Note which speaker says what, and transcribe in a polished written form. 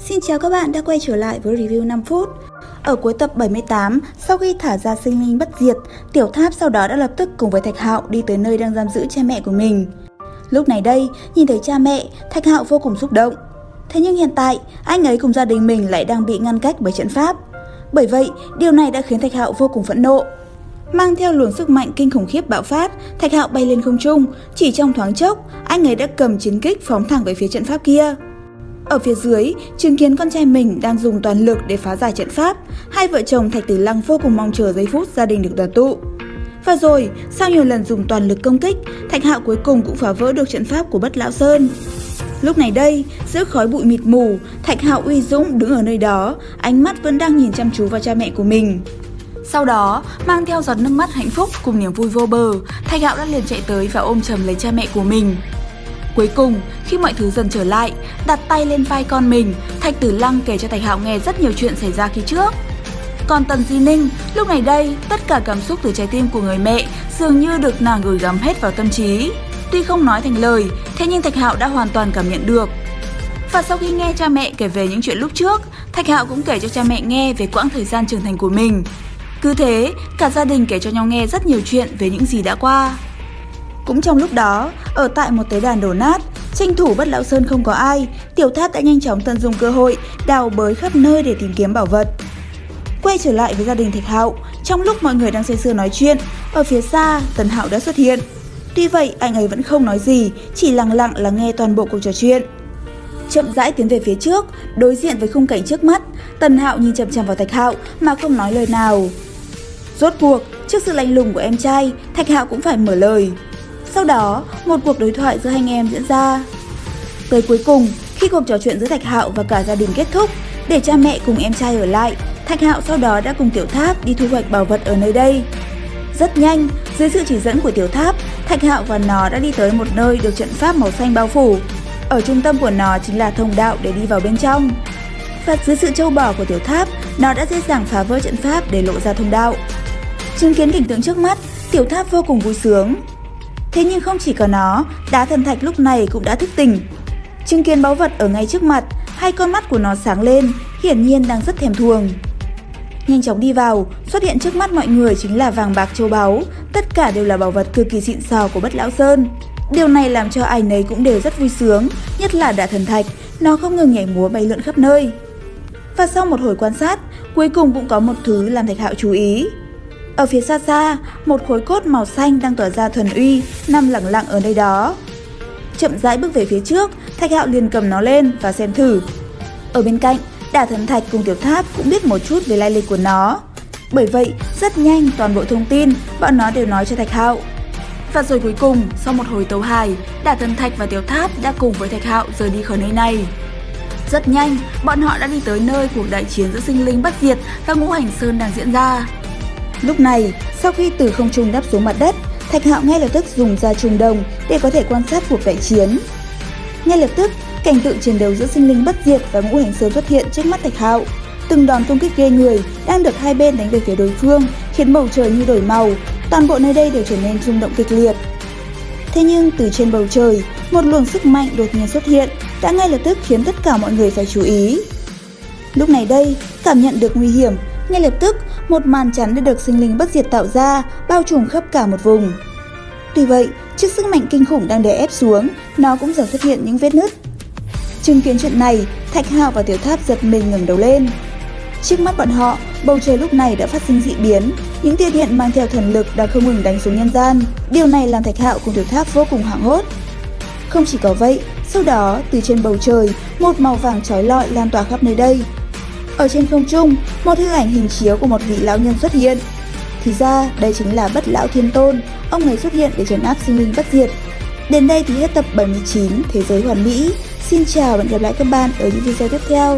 Speaker 1: Xin chào các bạn đã quay trở lại với review 5 phút. Ở cuối tập 78, sau khi thả ra sinh linh bất diệt, Tiểu Tháp sau đó đã lập tức cùng với Thạch Hạo đi tới nơi đang giam giữ cha mẹ của mình. Lúc này đây, nhìn thấy cha mẹ, Thạch Hạo vô cùng xúc động. Thế nhưng hiện tại, anh ấy cùng gia đình mình lại đang bị ngăn cách bởi trận pháp. Bởi vậy, điều này đã khiến Thạch Hạo vô cùng phẫn nộ. Mang theo luồng sức mạnh kinh khủng khiếp bạo phát, Thạch Hạo bay lên không trung, chỉ trong thoáng chốc, anh ấy đã cầm chiến kích phóng thẳng về phía trận pháp kia. Ở phía dưới, chứng kiến con trai mình đang dùng toàn lực để phá giải trận pháp, hai vợ chồng Thạch Tử Lăng vô cùng mong chờ giây phút gia đình được đoàn tụ. Và rồi, sau nhiều lần dùng toàn lực công kích, Thạch Hạo cuối cùng cũng phá vỡ được trận pháp của Bất Lão Sơn. Lúc này đây, giữa khói bụi mịt mù, Thạch Hạo uy dũng đứng ở nơi đó, ánh mắt vẫn đang nhìn chăm chú vào cha mẹ của mình. Sau đó, mang theo giọt nước mắt hạnh phúc cùng niềm vui vô bờ, Thạch Hạo đã liền chạy tới và ôm chầm lấy cha mẹ của mình. Cuối cùng, khi mọi thứ dần trở lại, đặt tay lên vai con mình, Thạch Tử Lăng kể cho Thạch Hạo nghe rất nhiều chuyện xảy ra khi trước. Còn Tần Di Ninh, lúc này đây, tất cả cảm xúc từ trái tim của người mẹ dường như được nàng gửi gắm hết vào tâm trí. Tuy không nói thành lời, thế nhưng Thạch Hạo đã hoàn toàn cảm nhận được. Và sau khi nghe cha mẹ kể về những chuyện lúc trước, Thạch Hạo cũng kể cho cha mẹ nghe về quãng thời gian trưởng thành của mình. Cứ thế, cả gia đình kể cho nhau nghe rất nhiều chuyện về những gì đã qua. Cũng trong lúc đó, ở tại một tế đàn đổ nát, tranh thủ Bất Lão Sơn không có ai, Tiểu Tháp đã nhanh chóng tận dụng cơ hội đào bới khắp nơi để tìm kiếm bảo vật. Quay trở lại với gia đình Thạch Hạo, trong lúc mọi người đang say sưa nói chuyện, ở phía xa, Tần Hạo đã xuất hiện. Tuy vậy, anh ấy vẫn không nói gì, chỉ lặng lặng lắng nghe toàn bộ cuộc trò chuyện. Chậm rãi tiến về phía trước, đối diện với khung cảnh trước mắt, Tần Hạo nhìn chằm chằm vào Thạch Hạo mà không nói lời nào. Rốt cuộc, trước sự lạnh lùng của em trai, Thạch Hạo cũng phải mở lời. Sau đó, một cuộc đối thoại giữa hai anh em diễn ra. Tới cuối cùng, khi cuộc trò chuyện giữa Thạch Hạo và cả gia đình kết thúc, để cha mẹ cùng em trai ở lại, Thạch Hạo sau đó đã cùng Tiểu Tháp đi thu hoạch bảo vật ở nơi đây. Rất nhanh, dưới sự chỉ dẫn của Tiểu Tháp, Thạch Hạo và nó đã đi tới một nơi được trận pháp màu xanh bao phủ. Ở trung tâm của nó chính là thông đạo để đi vào bên trong. Và dưới sự trâu bò của Tiểu Tháp, nó đã dễ dàng phá vỡ trận pháp để lộ ra thông đạo. Chứng kiến cảnh tượng trước mắt, Tiểu Tháp vô cùng vui sướng. Thế nhưng không chỉ có nó, đá thần thạch lúc này cũng đã thức tỉnh. Chứng kiến báu vật ở ngay trước mặt, hai con mắt của nó sáng lên, hiển nhiên đang rất thèm thuồng. Nhanh chóng đi vào, xuất hiện trước mắt mọi người chính là vàng bạc châu báu, tất cả đều là bảo vật cực kỳ xịn sò của Bất Lão Sơn. Điều này làm cho ai nấy cũng đều rất vui sướng, nhất là đá thần thạch, nó không ngừng nhảy múa bay lượn khắp nơi. Và sau một hồi quan sát, cuối cùng cũng có một thứ làm Thạch Hạo chú ý. Ở phía xa xa, một khối cốt màu xanh đang tỏa ra thuần uy, nằm lẳng lặng ở nơi đó. Chậm rãi bước về phía trước, Thạch Hạo liền cầm nó lên và xem thử. Ở bên cạnh, Đả Thần Thạch cùng Tiểu Tháp cũng biết một chút về lai lịch của nó. Bởi vậy, rất nhanh toàn bộ thông tin bọn nó đều nói cho Thạch Hạo. Và rồi cuối cùng, sau một hồi tấu hài, Đả Thần Thạch và Tiểu Tháp đã cùng với Thạch Hạo rời đi khỏi nơi này. Rất nhanh, bọn họ đã đi tới nơi cuộc đại chiến giữa sinh linh bất diệt và Ngũ Hành Sơn đang diễn ra. Lúc này, sau khi từ không trung đáp xuống mặt đất, Thạch Hạo ngay lập tức dùng ra trùng đồng để có thể quan sát cuộc đại chiến. Ngay lập tức, cảnh tượng chiến đấu giữa sinh linh bất diệt và Ngũ Hành Sơn xuất hiện trước mắt Thạch Hạo. Từng đòn công kích ghê người đang được hai bên đánh về phía đối phương, khiến bầu trời như đổi màu, toàn bộ nơi đây đều trở nên rung động kịch liệt. Thế nhưng từ trên bầu trời, một luồng sức mạnh đột nhiên xuất hiện, đã ngay lập tức khiến tất cả mọi người phải chú ý. Lúc này đây, cảm nhận được nguy hiểm, ngay lập tức một màn chắn đã được sinh linh bất diệt tạo ra, bao trùm khắp cả một vùng. Tuy vậy, trước sức mạnh kinh khủng đang đè ép xuống, nó cũng dần xuất hiện những vết nứt. Chứng kiến chuyện này, Thạch Hạo và Tiểu Tháp giật mình ngẩng đầu lên. Trước mắt bọn họ, bầu trời lúc này đã phát sinh dị biến, những tia điện mang theo thần lực đang không ngừng đánh xuống nhân gian. Điều này làm Thạch Hạo cùng Tiểu Tháp vô cùng hoảng hốt. Không chỉ có vậy, sau đó từ trên bầu trời, một màu vàng chói lọi lan tỏa khắp nơi đây. Ở trên không trung, một hư ảnh hình chiếu của một vị lão nhân xuất hiện. Thì ra, đây chính là Bất Lão Thiên Tôn, ông ấy xuất hiện để trấn áp sinh linh bất diệt. Đến đây thì hết tập 79 Thế giới hoàn mỹ. Xin chào và hẹn gặp lại các bạn ở những video tiếp theo.